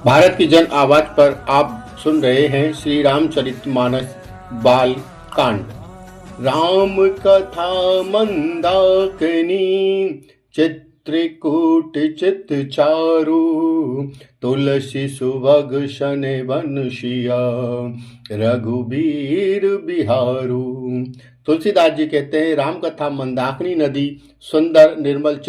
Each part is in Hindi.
भारत की जन आवाज पर आप सुन रहे हैं श्री रामचरितमानस बाल कांड। राम कथा मंदाकिनी चित्रकूट चित चारु, तुलसी सुभग शन बंशिया रघुबीर बिहारू। तुलसीदास जी कहते हैं राम कथा मंदाकिनी नदी सुंदर निर्मल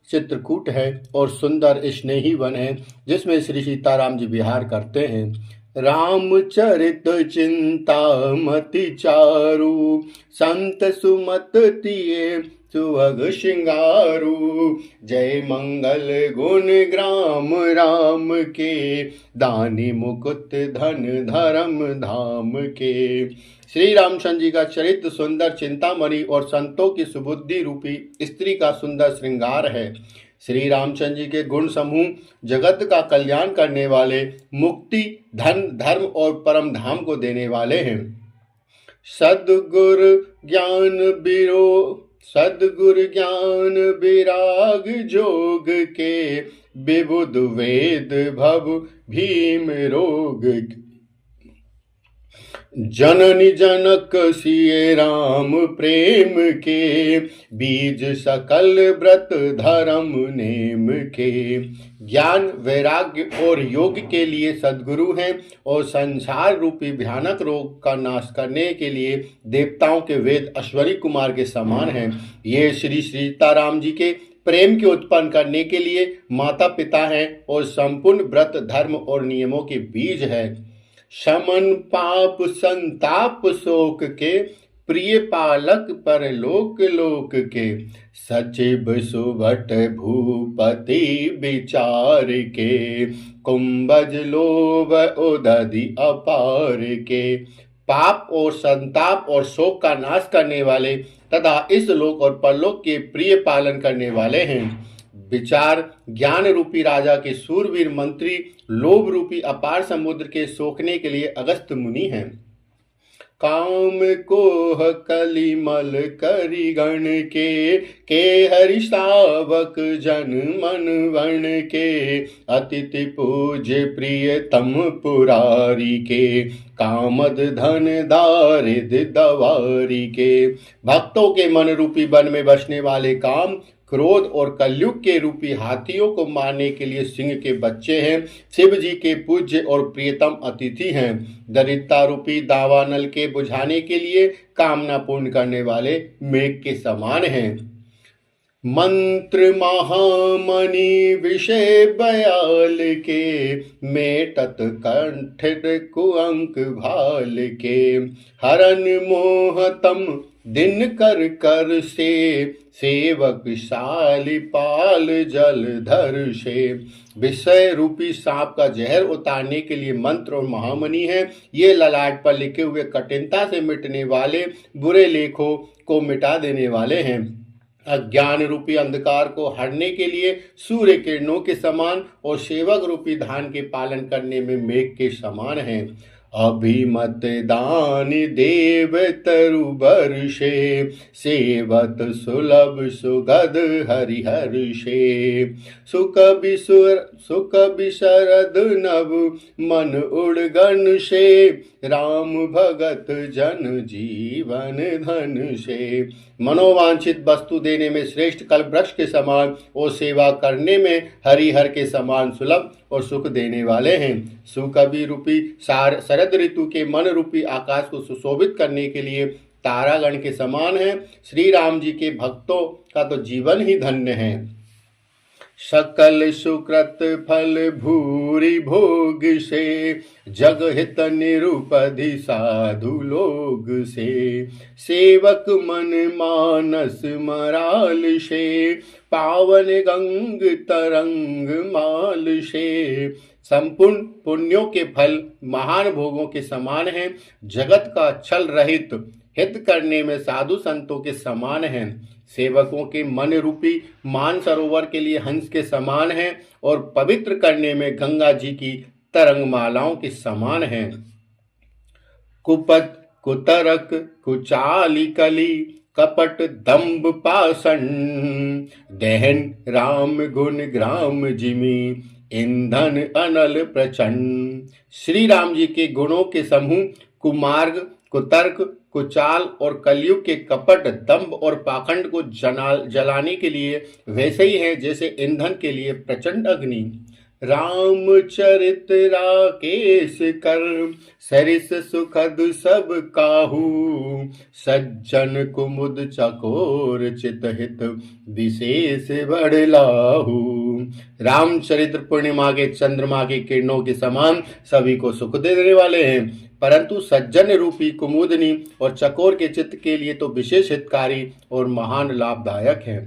चित्रकूट है और सुंदर स्नेही वन है जिसमें श्री सीताराम जी विहार करते हैं। रामचरित चिंता मति चारु, संत सुमत तिये सुभग श्रृंगारु। जय मंगल गुण ग्राम राम के, दानी मुकुट धन धर्म धाम के। श्री रामचंद्र जी का चरित्र सुंदर चिंतामणि और संतों की सुबुद्धि रूपी स्त्री का सुंदर श्रृंगार है। श्री रामचंद्र जी के गुण समूह जगत का कल्याण करने वाले, मुक्ति धन धर्म और परम धाम को देने वाले हैं। सद्गुरु ज्ञान विराग जोग के, विबुध वेद भव भीम रोग। जननी जनक सिए राम प्रेम के, बीज सकल व्रत धर्म नेम के। ज्ञान वैराग्य और योग के लिए सद्गुरु हैं और संसार रूपी भयानक रोग का नाश करने के लिए देवताओं के वेद अश्वनी कुमार के समान हैं। ये श्री सीताराम जी के प्रेम के उत्पन्न करने के लिए माता पिता हैं और संपूर्ण व्रत धर्म और नियमों के बीज है। शमन पाप संताप शोक के, प्रिय पालक पर लोक लोक के। सचिव सुभट भूपति विचार के, कुंभज लोभ उदधि अपार के। पाप और संताप और शोक का नाश करने वाले तथा इस लोक और परलोक के प्रिय पालन करने वाले हैं। विचार ज्ञान रूपी राजा के सूरवीर मंत्री, लोभ रूपी अपार समुद्र के सोखने के लिए अगस्त मुनि हैं। काम कोह कलिमल करि गण के हरि शावक जन मन वन के। अतिथि पूज्य प्रियतम पुरारी के, कामद धन दारिद दवारी के। भक्तों के मन रूपी वन में बसने वाले काम, क्रोध और कलयुग के रूपी हाथियों को मारने के लिए सिंह के बच्चे हैं। शिव जी के पूज्य और प्रियतम अतिथि हैं। दरिद्रता रूपी दावानल के बुझाने के लिए कामना पूर्ण करने वाले मेघ के समान हैं। मंत्र महामणि विषय बयाल के, मेटत कंठ कुअंक भाल के। हरन मोहतम दिन कर कर से, सेवक शाली पाल जलधर से। विषय रूपी सांप का जहर उतारने के लिए मंत्र और महामणि है। ये ललाट पर लिखे हुए कठिनता से मिटने वाले, बुरे लेखों को मिटा देने वाले हैं। अज्ञान रूपी अंधकार को हरने के लिए सूर्य किरणों के समान और सेवक रूपी धान के पालन करने में मेघ के समान हैं। अभिमत दान देव तरु बर्षे, सेवत सुलभ सुगध हरिहर से। सुख बिशरद नभ मन उड़गन से, राम भगत जन जीवन धन से। मनोवांछित वस्तु देने में श्रेष्ठ कल्प वृक्ष के समान और सेवा करने में हरिहर के समान सुलभ और सुख देने वाले हैं। सुकवि रूपी शरद ऋतु के मन रूपी आकाश को सुशोभित करने के लिए तारागण के समान है। श्री राम जी के भक्तों का तो जीवन ही धन्य है। सकल सुकृत फल भूरि भोग से, जग हित निरुपधि साधु लोग से। सेवक मन मानस मराल से, पावन गंग तरंग माल से। संपूर्ण पुण्यों के फल महान भोगों के समान हैं। जगत का छल रहित हित करने में साधु संतों के समान हैं। सेवकों के मन रूपी मान सरोवर के लिए हंस के समान हैं और पवित्र करने में गंगा जी की तरंगमालाओं के समान हैं। कुपत कुतरक कुचाली कली, कपट दंभ पाषण। दहन राम गुण ग्राम जिमी, ईंधन अनल प्रचंड। श्री राम जी के गुणों के समूह कुमार्ग, कुतर्क, कुचाल और कलयुग के कपट, दंभ और पाखंड को जलाने के लिए वैसे ही है जैसे ईंधन के लिए प्रचंड अग्नि। रामचरित राकेश कर, सरिस सुखद सब काहू, सज्जन कुमुद चकोर चितहित, विशेष बढ़लाहू। रामचरित्र पूर्णिमा के चंद्रमा की किरणों के समान सभी को सुख देने वाले हैं, परंतु सज्जन रूपी कुमुदनी और चकोर के चित्त के लिए तो विशेष हितकारी और महान लाभदायक है।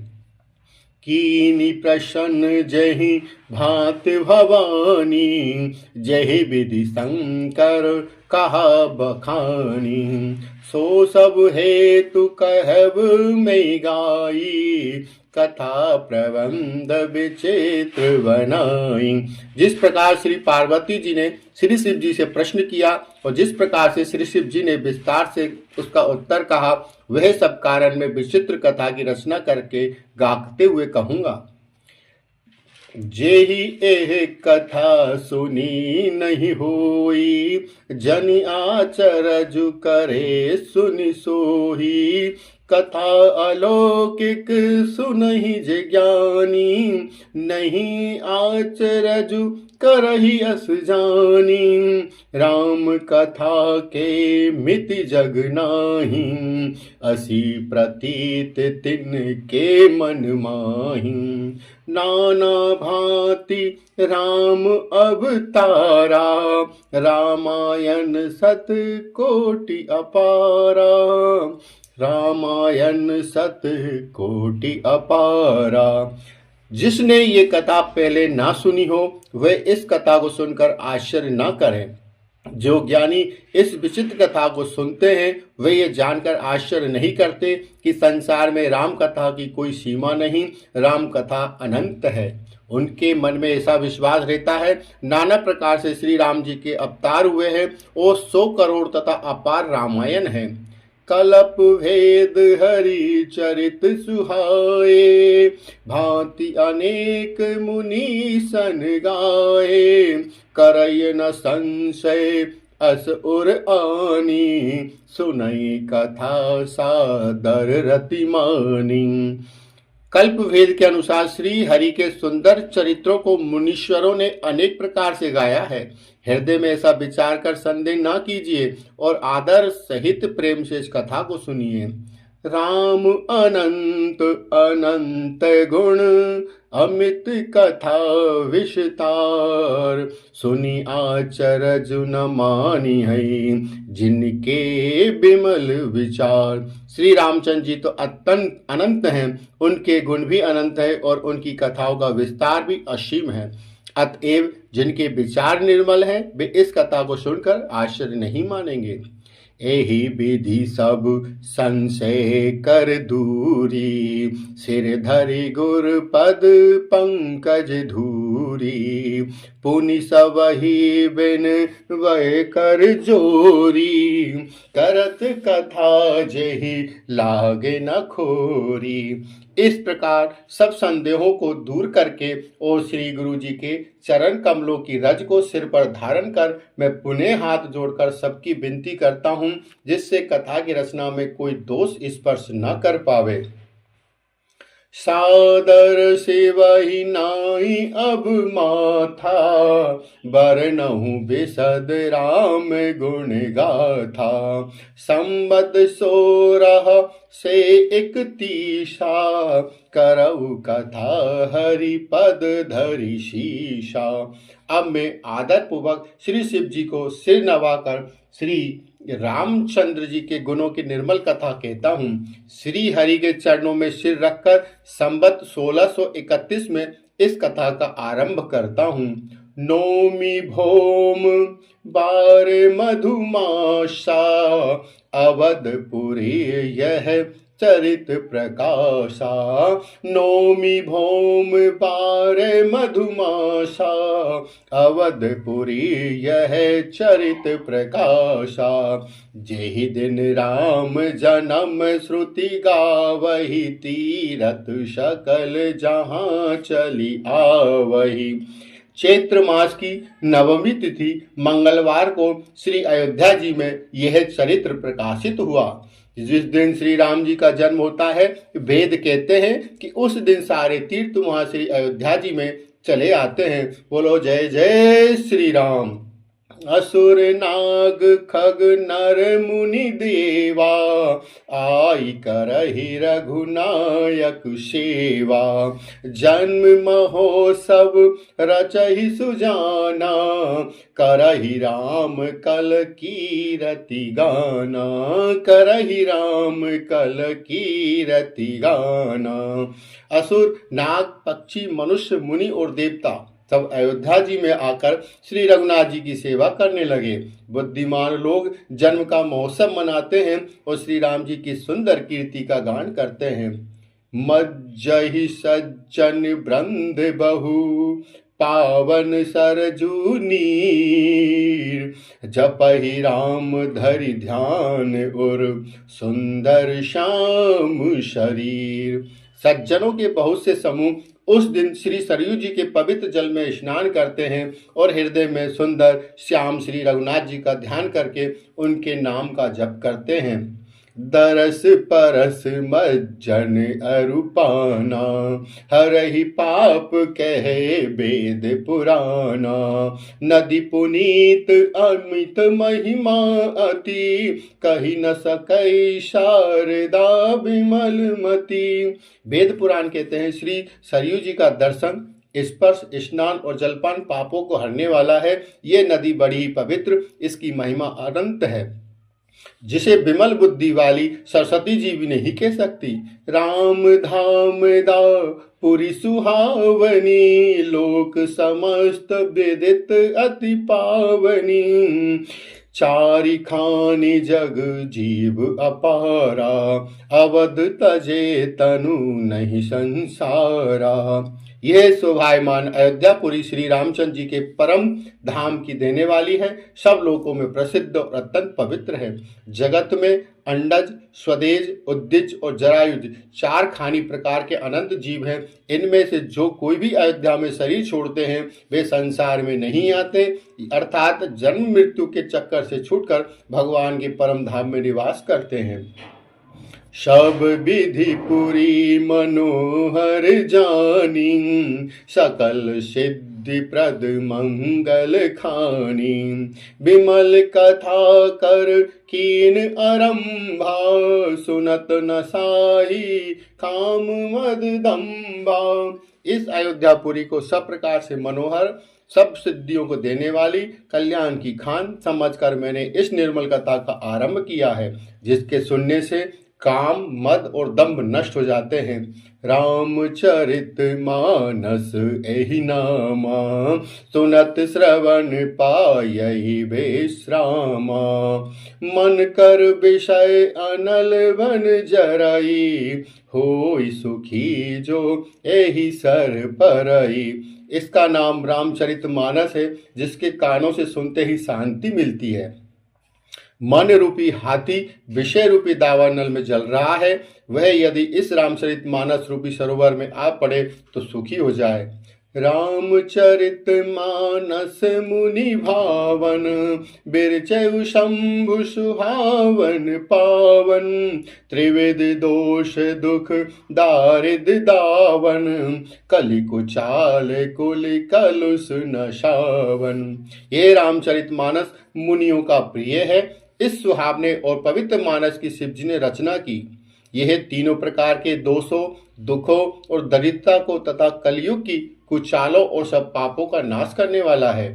कीनी प्रसन्न जहि भांत भवानी, जहि विधि शंकर कहा बखानी, सो सब हेतु कहब मैं गाई, कथा प्रबंध विचित्र बनाई। जिस प्रकार श्री पार्वती जी ने श्री शिव जी से प्रश्न किया और जिस प्रकार से श्री शिव जी ने विस्तार से उसका उत्तर कहा, वह सब कारण में विचित्र कथा की रचना करके गाते हुए कहूंगा। जेहि एह कथा सुनी नहीं होई, जनि आचरजु करे सुनि सोही, कथा अलौकिक सुनहि जे ज्ञानी, नहीं आचरजु करहि अस जानी, राम कथा के मिति जग नाही, असी प्रतीत तिन के मन माही, नाना भांति राम अवतारा, रामायण सत कोटि अपारा, रामायण सत कोटि अपारा। जिसने ये कथा पहले ना सुनी हो वह इस कथा को सुनकर आश्चर्य न करे। जो ज्ञानी इस विचित्र कथा को सुनते हैं वे ये जानकर आश्चर्य नहीं करते कि संसार में राम कथा की कोई सीमा नहीं, राम कथा अनंत है। उनके मन में ऐसा विश्वास रहता है नाना प्रकार से श्री राम जी के अवतार हुए हैं और 100 करोड़ तथा अपार रामायण है। कलप भेद हरि चरित सुहाए, भांति अनेक मुनि सन गाए, करय न संशय अस उर आनी, सुनई कथा सादर रति मानी। कल्प वेद के अनुसार श्री हरि के सुंदर चरित्रों को मुनीश्वरों ने अनेक प्रकार से गाया है। हृदय में ऐसा विचार कर संदेह न कीजिए और आदर सहित प्रेम से इस कथा को सुनिए। राम अनंत अनंत गुण अमित कथा विस्तार, सुनी आचरज न मानी है जिनके बिमल विचार। श्री रामचंद्र जी तो अत्यंत अनंत हैं, उनके गुण भी अनंत है और उनकी कथाओं का विस्तार भी असीम है। अतएव जिनके विचार निर्मल हैं वे इस कथा को सुनकर आश्चर्य नहीं मानेंगे। एहि विधि सब संशय कर दूरी, सिर धरि गुर पद पंकज धूरी, पुनि सबहि बिन वह कर जोरी, करत कथा जेहि लागे न खोरी। इस प्रकार सब संदेहों को दूर करके और श्री गुरु जी के चरण कमलों की रज को सिर पर धारण कर मैं पुनः हाथ जोड़कर सबकी विनती करता हूँ जिससे कथा की रचना में कोई दोष स्पर्श न कर पावे। सादर से वही नाई अब माथा, बरनहु बिसद राम गुण गाथा। संबत 16 से 31 करऊ कथा हरि पद धरि शीशा। अब मैं आदर पूर्वक श्री शिव जी को सिर नवाकर श्री रामचंद्र जी के गुणों की निर्मल कथा कहता हूँ। श्री हरि के चरणों में सिर रखकर संबत 1631 में इस कथा का आरंभ करता हूँ। नौमी भौम बार मधुमासा, अवधपुरी यह चरित प्रकाशा। नौमी भौम बार मधुमासा, अवधपुरी यह चरित प्रकाशा। जेहि दिन राम जन्म श्रुति गावही, तीरथ सकल जहाँ चली आवही। चैत्र मास की नवमी तिथि मंगलवार को श्री अयोध्या जी में यह चरित्र प्रकाशित हुआ। जिस दिन श्री राम जी का जन्म होता है, वेद कहते हैं कि उस दिन सारे तीर्थ वहां श्री अयोध्या जी में चले आते हैं। बोलो जय जय श्री राम। असुर नाग खग नर मुनि देवा, आई करहि रघुनायक सेवा। जन्म महोत्सव रचहि सुजाना, करहि राम कल कीरति गाना। करहि राम कल कीरति गाना। असुर नाग पक्षी मनुष्य मुनि और देवता तब अयोध्या जी में आकर श्री रघुनाथ जी की सेवा करने लगे। बुद्धिमान लोग जन्म का महोत्सव मनाते हैं और श्री राम जी की सुंदर कीर्ति का गान करते हैं। मज्जहि सज्जन वृंद बहु, पावन सरजू नीर। जपहि राम धरि ध्यान और, सुंदर श्याम शरीर। सज्जनों के बहुत से समूह उस दिन श्री सरयू जी के पवित्र जल में स्नान करते हैं और हृदय में सुंदर श्याम श्री रघुनाथ जी का ध्यान करके उनके नाम का जप करते हैं। दरस परस मज्जन अरुपाना, हरहि पाप कहे वेद पुराना। नदी पुनीत अमित महिमा अति, कही न सकै शारदा विमल मति। वेद पुराण कहते हैं श्री सरयू जी का दर्शन, स्पर्श, स्नान और जलपान पापों को हरने वाला है। ये नदी बड़ी ही पवित्र, इसकी महिमा अनंत है, जिसे विमल बुद्धि वाली सरस्वती जी भी नहीं कह सकती। राम धाम दा पुरी सुहावनी, लोक समस्त विदित अति पावनी। चारि खानी जग जीव अपारा, अवध तजे तनु नहीं संसारा। यह शोभायमान अयोध्यापुरी श्री रामचंद्र जी के परम धाम की देने वाली है। सब लोकों में प्रसिद्ध और अत्यंत पवित्र है। जगत में अंडज, स्वदेज, उद्दिज और जरायुज 4 खानी प्रकार के अनंत जीव हैं। इनमें से जो कोई भी अयोध्या में शरीर छोड़ते हैं वे संसार में नहीं आते, अर्थात जन्म मृत्यु के चक्कर से छूटकर भगवान के परम धाम में निवास करते हैं। सब विधि पुरी मनोहर जानी, सकल सिद्धि प्रद मंगल खानी। विमल कथा कर कीन आरंभा, सुनत न साही काम मद दम्बा। इस अयोध्यापुरी को सब प्रकार से मनोहर, सब सिद्धियों को देने वाली, कल्याण की खान समझकर मैंने इस निर्मल कथा का आरंभ किया है, जिसके सुनने से काम, मद और दंभ नष्ट हो जाते हैं। रामचरित मानस एहि नामा, सुनत श्रवण पायहि विश्रामा। मन कर विषय अनल वन जरई, होई सुखी जो एहि सर परई। इसका नाम रामचरित मानस है, जिसके कानों से सुनते ही शांति मिलती है। मन रूपी हाथी विषय रूपी दावानल में जल रहा है, वह यदि इस रामचरित मानस रूपी सरोवर में आ पड़े तो सुखी हो जाए। रामचरित मानस मुनि भावन, बिरचउ शंभु सुहावन पावन। त्रिविध दोष दुख दारिद दावन, कलि कुचाल कुल कलुष नशावन। ये रामचरित मानस मुनियों का प्रिय है। इस सुहावने और पवित्र मानस की शिव जी ने रचना की। यह तीनों प्रकार के दोषों, दुखों और दरिद्रता को तथा कलयुग की कुचालों और सब पापों का नाश करने वाला है।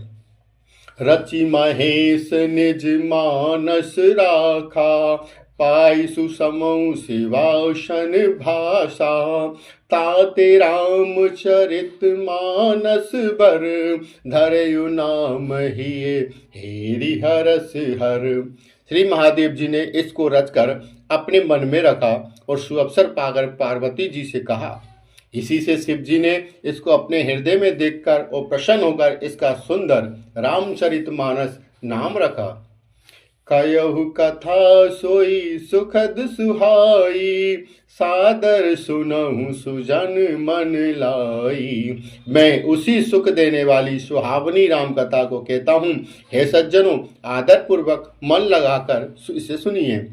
रचि महेश निज मानस राखा, पाई सुसमौ शिवाशन भाषा। ताते रामचरित मानस बर, धरयु नाम हिये हेरि हरस हर। श्री महादेव जी ने इसको रचकर अपने मन में रखा और सुअवसर पाकर पार्वती जी से कहा। इसी से शिव जी ने इसको अपने हृदय में देखकर और प्रसन्न होकर इसका सुंदर रामचरित मानस नाम रखा। कयहु कथा सोई सुखद सुहाई, सादर सुनहु सुजन मन लाई। मैं उसी सुख देने वाली सुहावनी राम कथा को कहता हूँ। हे सज्जनों, आदर पूर्वक मन लगाकर इसे सुनिए।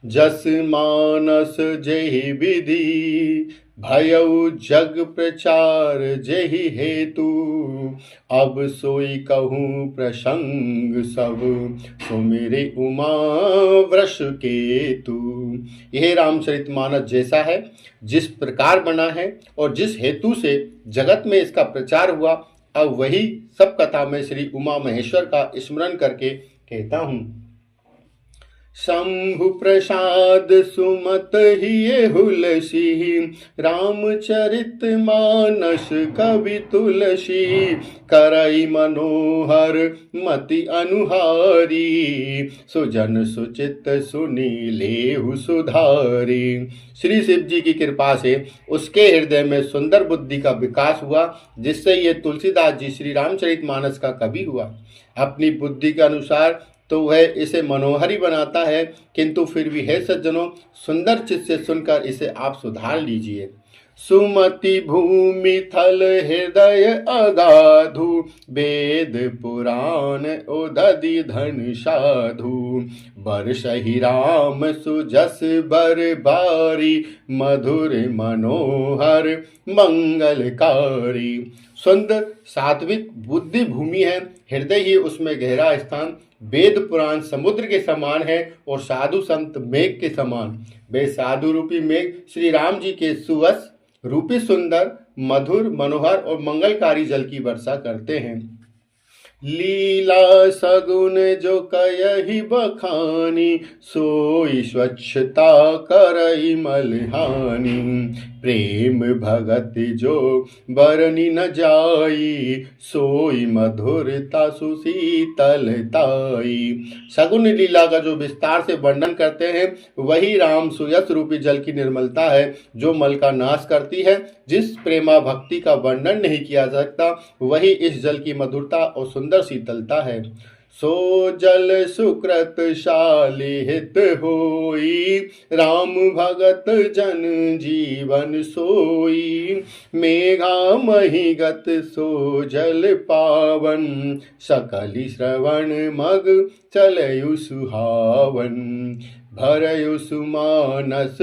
जस मानस जेहि विधि, भयउ जग प्रचार जेहि हेतु। अब सोई कहूँ प्रसंग सब, सुमिरि उमा वृष केतु। यह रामचरितमानस जैसा है, जिस प्रकार बना है और जिस हेतु से जगत में इसका प्रचार हुआ, अब वही सब कथा में श्री उमा महेश्वर का स्मरण करके कहता हूँ। शंभु प्रसाद सुमत हिये हुलसी, रामचरित मानस कवि तुलसी। करई मनोहर मति अनुहारी, सुजन सुचित सुनी लेहु सुधारी। श्री शिव जी की कृपा से उसके हृदय में सुंदर बुद्धि का विकास हुआ, जिससे ये तुलसीदास जी श्री रामचरित मानस का कवि हुआ। अपनी बुद्धि के अनुसार तो वह इसे मनोहरी बनाता है, किंतु फिर भी है सज्जनों, सुंदर चित्त से सुनकर इसे आप सुधार लीजिए। सुमति भूमि थल हृदय अगाधु, वेद पुराण उदधि धन साधु। बरसहि राम सुजस बर बारी, मधुर मनोहर मंगलकारी। सुंदर सात्विक बुद्धि भूमि है, हृदय ही उसमें गहरा स्थान। वेद पुराण समुद्र के समान है और साधु संत मेघ के समान। वे साधु रूपी मेघ श्री राम जी के सुवस रूपी सुंदर मधुर मनोहर और मंगलकारी जल की वर्षा करते हैं। लीला सगुन जो कयहि बखानी, सोई स्वच्छता करई मलहानी। प्रेम भगत जो बरनी न जाई, सोई मधुरता सुशीतलताई। सगुन लीला का जो विस्तार से वर्णन करते हैं, वही राम सुयस रूपी जल की निर्मलता है, जो मल का नाश करती है। जिस प्रेमा भक्ति का वर्णन नहीं किया जा सकता, वही इस जल की मधुरता और सुंदर शीतलता है। सो जल सुकृत शाली हित होई, राम भगत जन जीवन सोई। मेघा महिगत सो जल पावन, सकलि श्रवण मग चलयु सुहावन। भरयु सुमानस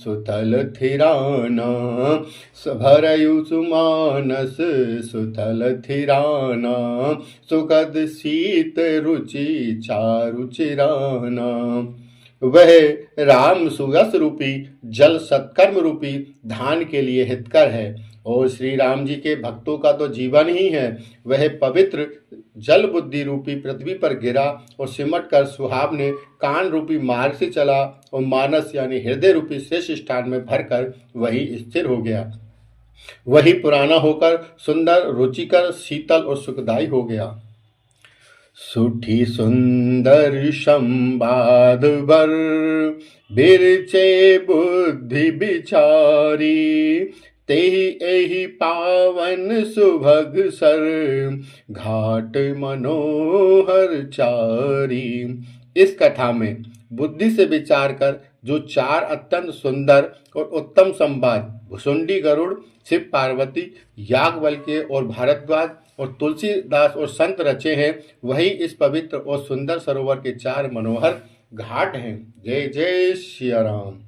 सुतल थिराना, भरयु सुमानस सुतल थिराना। सुखद शीत रुचि चारु चिराना। वह राम सुयस रूपी जल सत्कर्म रूपी धान के लिए हितकर है, और श्री राम जी के भक्तों का तो जीवन ही है। वह पवित्र जल बुद्धि रूपी पृथ्वी पर गिरा और सिमट कर सुहावने कान रूपी मार्ग से चला, और मानस यानी हृदय रूपी शेष स्थान में भरकर वही स्थिर हो गया। वही पुराना होकर सुंदर रुचिकर शीतल और सुखदायी हो गया। सुठी सुंदर संवाद बर, बिरचे बुद्धि बिचारी। तेहि एहि पावन सुभग सर, घाट मनोहर चारी। इस कथा में बुद्धि से विचार कर जो चार अत्यंत सुंदर और उत्तम संवाद भुसुंडी गरुड़, शिव पार्वती, याज्ञवल्क्य और भारद्वाज और तुलसीदास और संत रचे हैं, वही इस पवित्र और सुंदर सरोवर के चार मनोहर घाट हैं। जय जय श्री राम।